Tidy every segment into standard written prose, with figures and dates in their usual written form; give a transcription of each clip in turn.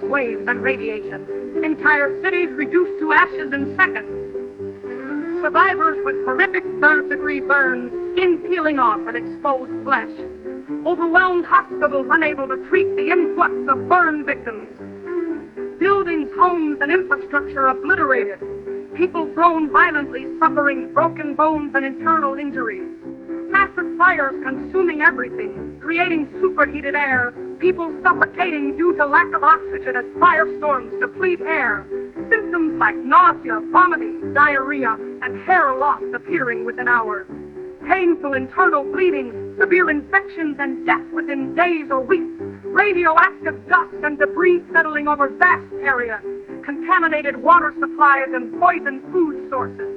waves and radiation. Entire cities reduced to ashes in seconds. Survivors with horrific third-degree burns, skin peeling off and exposed flesh. Overwhelmed hospitals unable to treat the influx of burn victims. Buildings, homes, and infrastructure obliterated. People thrown violently, suffering broken bones and internal injuries. Massive fires consuming everything, creating superheated air. People suffocating due to lack of oxygen as firestorms deplete air. Symptoms like nausea, vomiting, diarrhea, and hair loss appearing within hours. Painful internal bleeding, severe infections, and death within days or weeks. Radioactive dust and debris settling over vast areas. Contaminated water supplies and poisoned food sources.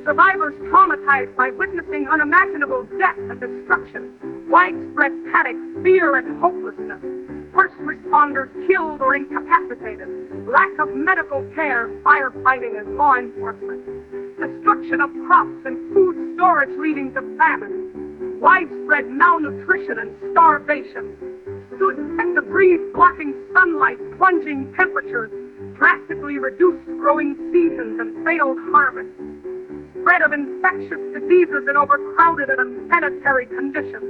Survivors traumatized by witnessing unimaginable death and destruction. Widespread panic, fear, and hopelessness. First responders killed or incapacitated. Lack of medical care, firefighting, and law enforcement. Destruction of crops and food storage leading to famine. Widespread malnutrition and starvation. Soot and debris blocking sunlight, plunging temperatures, drastically reduced growing seasons, and failed harvests. Spread of infectious diseases in overcrowded and unsanitary conditions.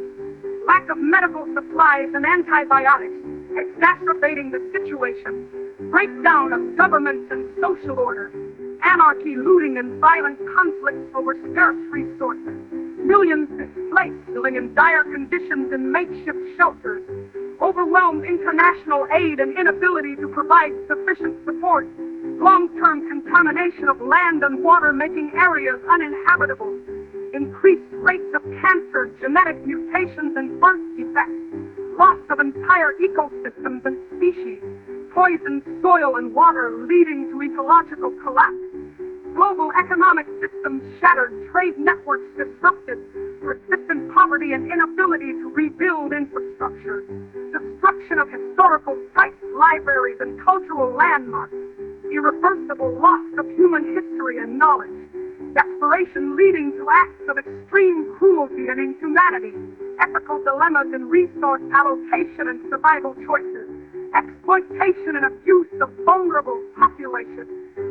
Lack of medical supplies and antibiotics, exacerbating the situation. Breakdown of governments and social order. Anarchy, looting, and violent conflicts over scarce resources. Millions displaced, living in dire conditions in makeshift shelters. Overwhelmed international aid and inability to provide sufficient support. Long-term contamination of land and water making areas uninhabitable. Increased rates of cancer, genetic mutations, and birth defects. Loss of entire ecosystems and species. Poisoned soil and water leading to ecological collapse. Global economic systems shattered, trade networks disrupted, persistent poverty and inability to rebuild infrastructure. Destruction of historical sites, libraries, and cultural landmarks. Irreversible loss of human history and knowledge. Desperation leading to acts of extreme cruelty and inhumanity. Ethical dilemmas in resource allocation and survival choices. Exploitation and abuse of vulnerable populations.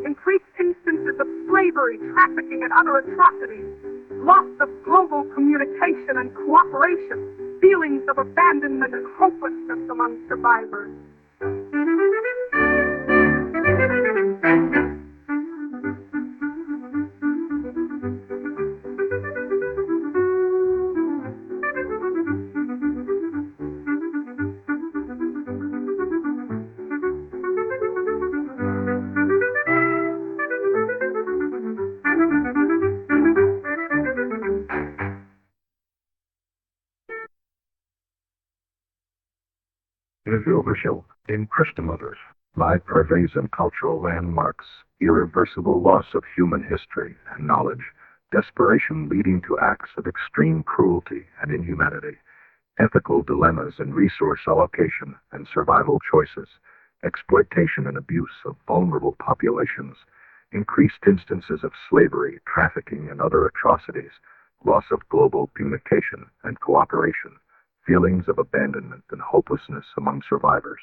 Increased instances of slavery, trafficking, and other atrocities. Loss of global communication and cooperation. Feelings of abandonment and hopelessness among survivors. Irreversible in Christmothers, live parades and cultural landmarks, irreversible loss of human history and knowledge, desperation leading to acts of extreme cruelty and inhumanity, ethical dilemmas in resource allocation and survival choices, exploitation and abuse of vulnerable populations, increased instances of slavery, trafficking, and other atrocities, loss of global communication and cooperation, feelings of abandonment and hopelessness among survivors.